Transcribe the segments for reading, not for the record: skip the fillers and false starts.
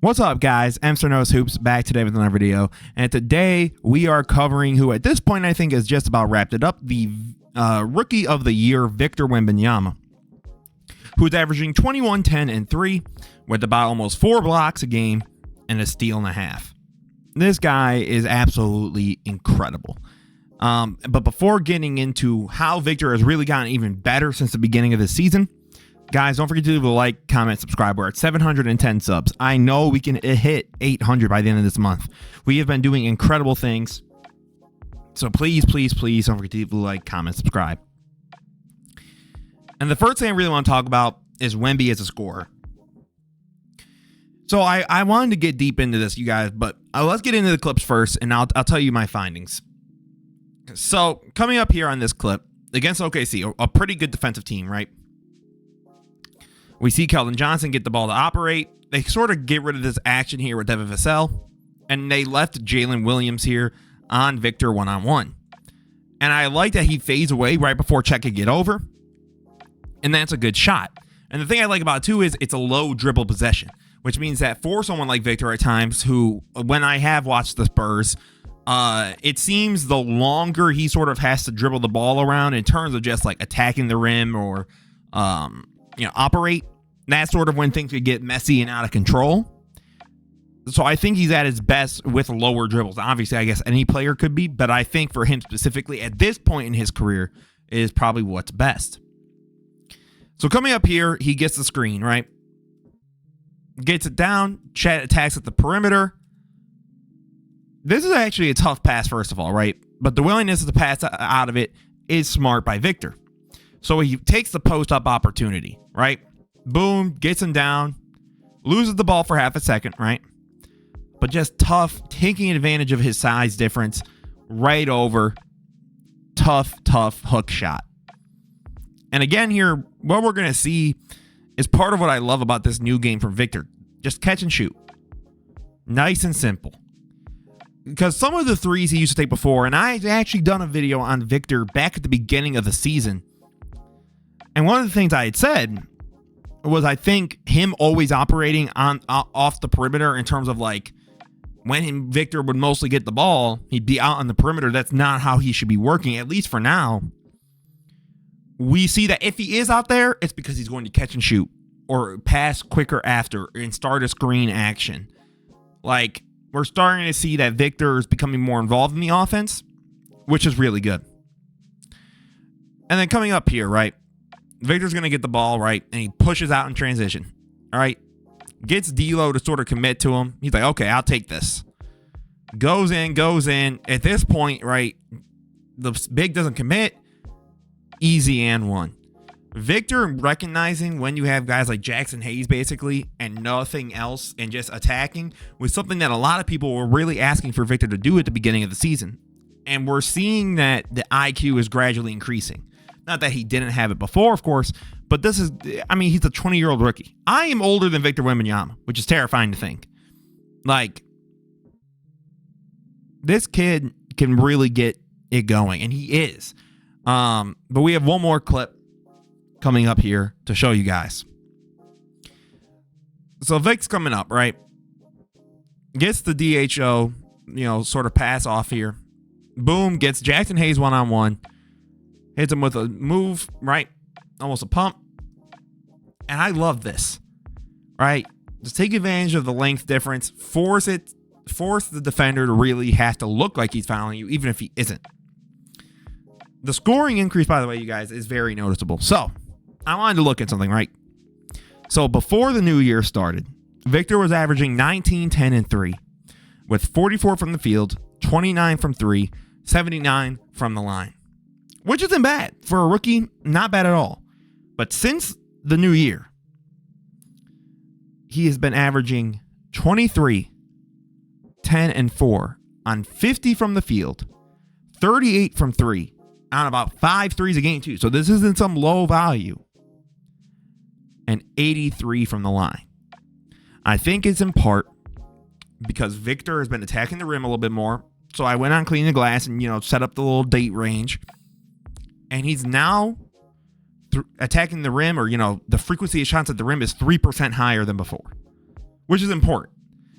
What's up, guys? Mr. Knows Hoops back today with another video, and today we are covering who at this point I think is just about wrapped it up, the Rookie of the Year, Victor Wembanyama, who's averaging 21, 10, and 3 with about almost 4 blocks a game and a steal and a half. This guy is absolutely incredible. But before getting into how Victor has really gotten even better since the beginning of the season, guys, don't forget to leave a like, comment, subscribe. We're at 710 subs. I know we can hit 800 by the end of this month. We have been doing incredible things. So please, please, please don't forget to leave a like, comment, subscribe. And the first thing I really want to talk about is Wemby as a scorer. So I wanted to get deep into this, you guys, but let's get into the clips first, and I'll tell you my findings. So coming up here on this clip, against OKC, a pretty good defensive team, right? We see Keldon Johnson get the ball to operate. They sort of get rid of this action here with Devin Vassell, and they left Jalen Williams here on Victor one-on-one. And I like that he fades away right before Chet could get over, and that's a good shot. And the thing I like about it, too, is it's a low dribble possession, which means that for someone like Victor at times, who, when I have watched the Spurs, it seems the longer he sort of has to dribble the ball around in terms of just like attacking the rim or, operate, that's sort of when things could get messy and out of control. So I think he's at his best with lower dribbles. Obviously, I guess any player could be, but I think for him specifically at this point in his career is probably what's best. So coming up here, he gets the screen, right? Gets it down. Chet attacks at the perimeter. This is actually a tough pass, first of all, right? But the willingness to pass out of it is smart by Victor. So he takes the post-up opportunity, right? Boom, gets him down, loses the ball for half a second, right? But just tough, taking advantage of his size difference, right over, tough hook shot. And again here, what we're going to see is part of what I love about this new game from Victor. Just catch and shoot. Nice and simple. Because some of the threes he used to take before, and I actually done a video on Victor back at the beginning of the season. And one of the things I had said was I think him always operating on off the perimeter in terms of like when Victor would mostly get the ball, he'd be out on the perimeter. That's not how he should be working, at least for now. We see that if he is out there, it's because he's going to catch and shoot or pass quicker after and start a screen action. Like, we're starting to see that Victor is becoming more involved in the offense, which is really good. And then coming up here, right? Victor's going to get the ball, right? And he pushes out in transition, all right? Gets D'Lo to sort of commit to him. He's like, okay, I'll take this. Goes in. At this point, right, the big doesn't commit. Easy and one. Victor recognizing when you have guys like Jackson Hayes basically and nothing else and just attacking was something that a lot of people were really asking for Victor to do at the beginning of the season. And we're seeing that the IQ is gradually increasing. Not that he didn't have it before, of course, but this is, I mean, he's a 20-year-old rookie. I am older than Victor Wembanyama, which is terrifying to think. Like, this kid can really get it going, and he is. But we have one more clip coming up here to show you guys. So Vic's coming up, right? Gets the DHO, sort of pass off here. Boom, gets Jackson Hayes one-on-one. Hits him with a move, right? Almost a pump. And I love this, right? Just take advantage of the length difference. Force the defender to really have to look like he's fouling you, even if he isn't. The scoring increase, by the way, you guys, is very noticeable. So, I wanted to look at something, right? So, before the new year started, Victor was averaging 19, 10, and 3 with 44 from the field, 29 from 3, 79 from the line. Which isn't bad. For a rookie, not bad at all. But since the new year, he has been averaging 23, 10, and 4 on 50 from the field, 38 from 3, on about 5 threes a game too. So this isn't some low value. And 83 from the line. I think it's in part because Victor has been attacking the rim a little bit more. So I went on cleaning the glass and, set up the little date range. And he's now attacking the rim, or, the frequency of shots at the rim is 3% higher than before, which is important.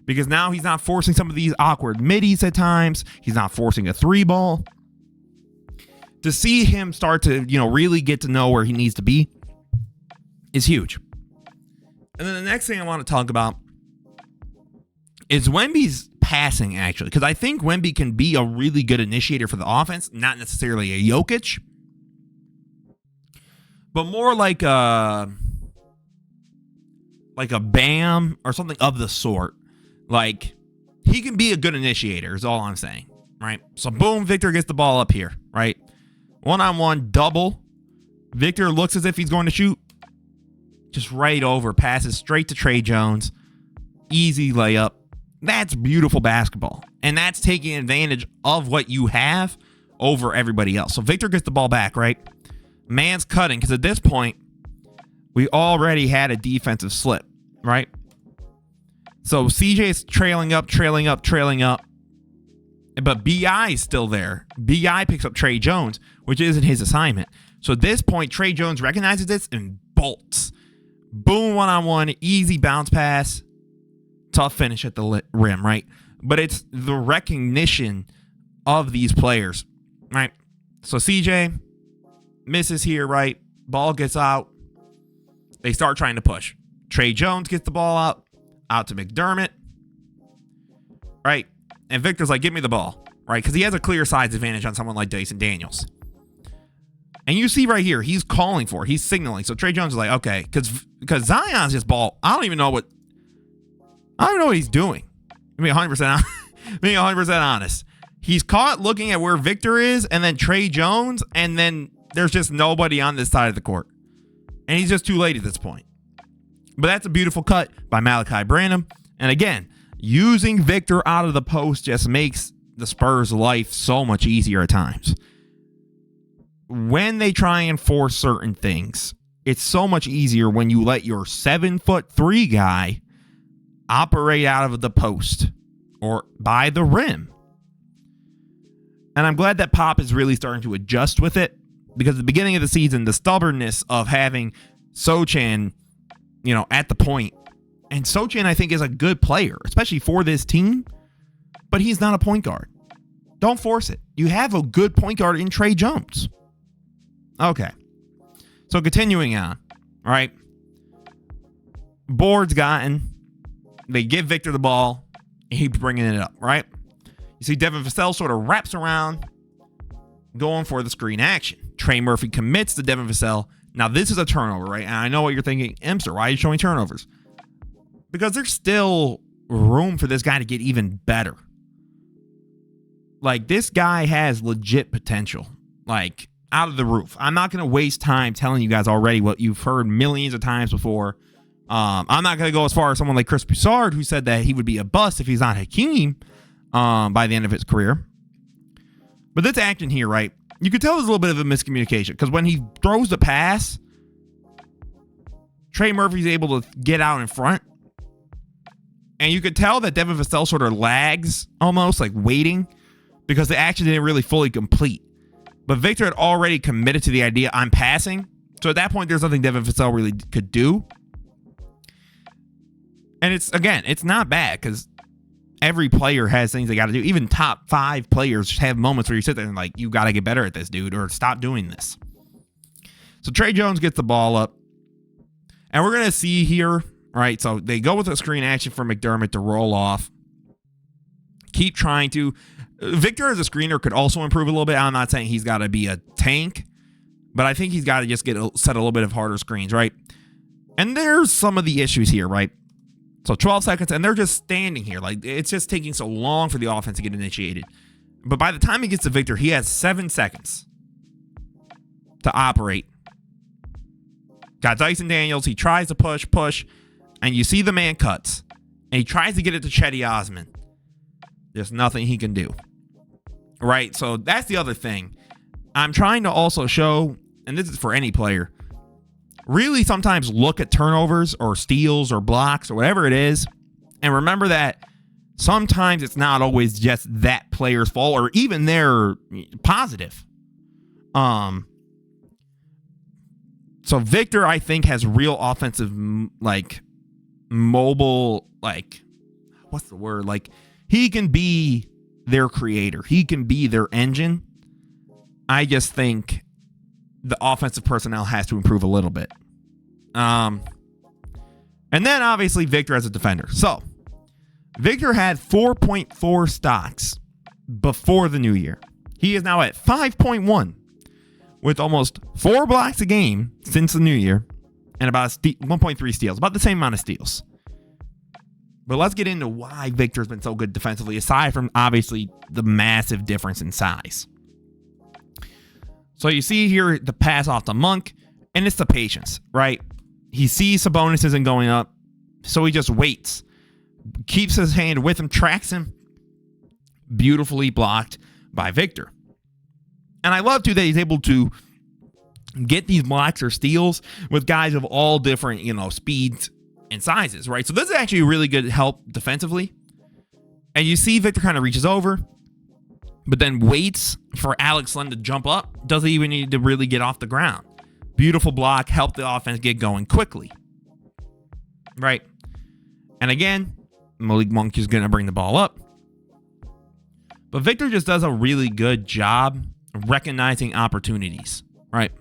because now he's not forcing some of these awkward middies at times. He's not forcing a 3-ball. To see him start to, really get to know where he needs to be is huge. And then the next thing I want to talk about is Wemby's passing, actually, because I think Wemby can be a really good initiator for the offense, not necessarily a Jokic, but more like a Bam or something of the sort. Like, he can be a good initiator is all I'm saying, right? So boom, Victor gets the ball up here, right? One-on-one double. Victor looks as if he's going to shoot. Just right over, passes straight to Trey Jones. Easy layup. That's beautiful basketball. And that's taking advantage of what you have over everybody else. So Victor gets the ball back, right? Man's cutting, because at this point, we already had a defensive slip, right? So CJ is trailing up. But B.I. is still there. B.I. picks up Trey Jones, which isn't his assignment. So at this point, Trey Jones recognizes this and bolts. Boom, one-on-one, easy bounce pass. Tough finish at the rim, right? But it's the recognition of these players, right? So CJ misses here, right? Ball gets out. They start trying to push. Trey Jones gets the ball out to McDermott, right? And Victor's like, give me the ball, right? Because he has a clear size advantage on someone like Dyson Daniels. And you see right here, he's calling for it. He's signaling. So Trey Jones is like, okay, because Zion's just ball. I don't know what he's doing. To be 100% honest. He's caught looking at where Victor is and then Trey Jones, and then there's just nobody on this side of the court. And he's just too late at this point. But that's a beautiful cut by Malachi Branham. And again, using Victor out of the post just makes the Spurs' life so much easier at times. When they try and force certain things, it's so much easier when you let your 7'3" guy operate out of the post or by the rim. And I'm glad that Pop is really starting to adjust with it, because at the beginning of the season, the stubbornness of having Sochan, at the point. And Sochan, I think, is a good player, especially for this team, but he's not a point guard. Don't force it. You have a good point guard in Trey Jones. Okay. So continuing on, all right. Board's gotten. They give Victor the ball. And he's bringing it up, right? You see Devin Vassell sort of wraps around, going for the screen action. Trey Murphy commits to Devin Vassell. Now, this is a turnover, right? And I know what you're thinking, Emster, why are you showing turnovers? Because there's still room for this guy to get even better. Like, this guy has legit potential. Like, out of the roof. I'm not going to waste time telling you guys already what you've heard millions of times before. I'm not going to go as far as someone like Chris Broussard, who said that he would be a bust if he's not Hakeem by the end of his career. But this action here, right? You could tell there's a little bit of a miscommunication, because when he throws the pass, Trey Murphy's able to get out in front. And you could tell that Devin Vassell sort of lags, almost like waiting, because the action didn't really fully complete. But Victor had already committed to the idea, I'm passing. So at that point, there's nothing Devin Vassell really could do. And it's not bad, because every player has things they got to do. Even top 5 players have moments where you sit there and like, you got to get better at this, dude, or stop doing this. So Trey Jones gets the ball up. And we're going to see here, right? So they go with a screen action for McDermott to roll off. Keep trying to. Victor as a screener could also improve a little bit. I'm not saying he's got to be a tank, but I think he's got to just set a little bit of harder screens, right? And there's some of the issues here, right? So 12 seconds, and they're just standing here. Like, it's just taking so long for the offense to get initiated. But by the time he gets to Victor, he has 7 seconds to operate. Got Dyson Daniels. He tries to push, and you see the man cuts. And he tries to get it to Chetty Osman. There's nothing he can do. Right? So that's the other thing. I'm trying to also show, and this is for any player, really sometimes look at turnovers or steals or blocks or whatever it is, and remember that sometimes it's not always just that player's fault or even their positive. So Victor, I think, has real offensive, like, mobile, like, what's the word? Like, he can be their creator. He can be their engine. I just think the offensive personnel has to improve a little bit. And then obviously Victor as a defender. So Victor had 4.4 stocks before the new year. He is now at 5.1 with almost 4 blocks a game since the new year and about 1.3 steals, about the same amount of steals. But let's get into why Victor's been so good defensively, aside from obviously the massive difference in size. So you see here the pass off to Monk, and it's the patience, right? He sees Sabonis isn't going up, so he just waits. Keeps his hand with him, tracks him. Beautifully blocked by Victor. And I love, too, that he's able to get these blocks or steals with guys of all different, speeds and sizes, right? So this is actually really good help defensively. And you see Victor kind of reaches over, but then waits for Alex Len to jump up. Doesn't even need to really get off the ground. Beautiful block, help the offense get going quickly. Right? And again, Malik Monk is going to bring the ball up. But Victor just does a really good job recognizing opportunities, right?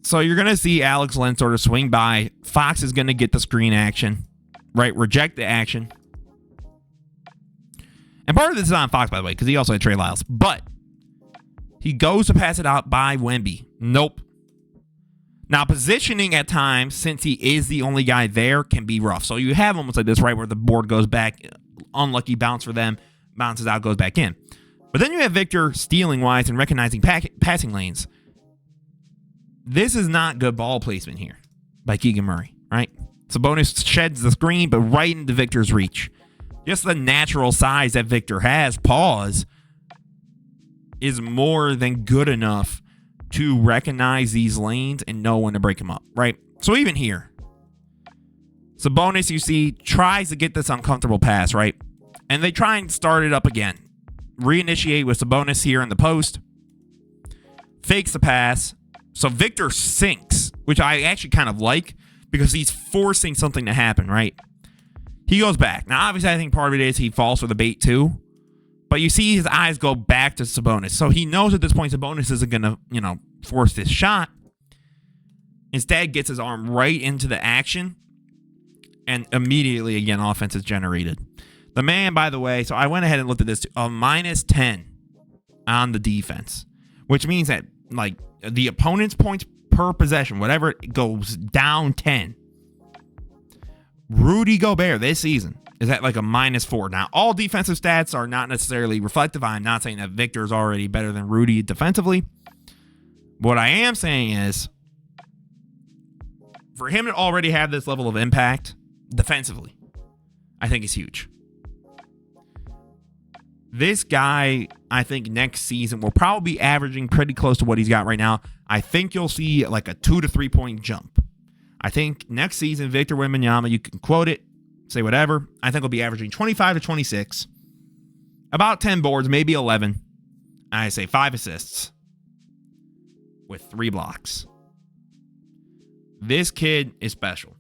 So you're going to see Alex Len sort of swing by. Fox is going to get the screen action, right? Reject the action. And part of this is on Fox, by the way, because he also had Trey Lyles. But he goes to pass it out by Wemby. Nope. Now, positioning at times, since he is the only guy there, can be rough. So you have almost like this, right, where the board goes back. Unlucky bounce for them. Bounces out, goes back in. But then you have Victor stealing wise and recognizing passing lanes. This is not good ball placement here by Keegan Murray, right? Sabonis sheds the screen, but right into Victor's reach. Just the natural size that Victor has, pause, is more than good enough to recognize these lanes and know when to break them up, right? So even here, Sabonis, you see, tries to get this uncomfortable pass, right? And they try and start it up again. Reinitiate with Sabonis here in the post. Fakes the pass. So Victor sinks, which I actually kind of like because he's forcing something to happen, right? He goes back. Now, obviously, I think part of it is he falls for the bait too. But you see his eyes go back to Sabonis. So he knows at this point Sabonis isn't going to, force this shot. Instead, gets his arm right into the action. And immediately, again, offense is generated. The man, by the way, so I went ahead and looked at this, a -10 on the defense. Which means that, the opponent's points per possession, whatever, it goes down 10. Rudy Gobert this season is at a -4. Now, all defensive stats are not necessarily reflective. I'm not saying that Victor is already better than Rudy defensively. What I am saying is, for him to already have this level of impact defensively, I think is huge. This guy, I think next season will probably be averaging pretty close to what he's got right now. I think you'll see a 2 to 3 point jump. I think next season, Victor Wembanyama, you can quote it, say whatever. I think he'll be averaging 25 to 26, about 10 boards, maybe 11. I say 5 assists with 3 blocks. This kid is special.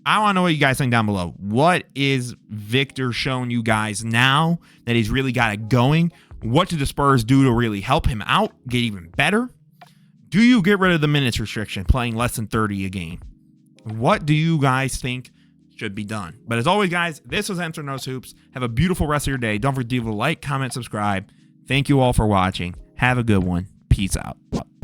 I want to know what you guys think down below. What is Victor showing you guys now that he's really got it going? What do the Spurs do to really help him out, get even better? Do you get rid of the minutes restriction, playing less than 30 a game? What do you guys think should be done? But as always, guys, this was Enter Nose Hoops. Have a beautiful rest of your day. Don't forget to like, comment, subscribe. Thank you all for watching. Have a good one. Peace out.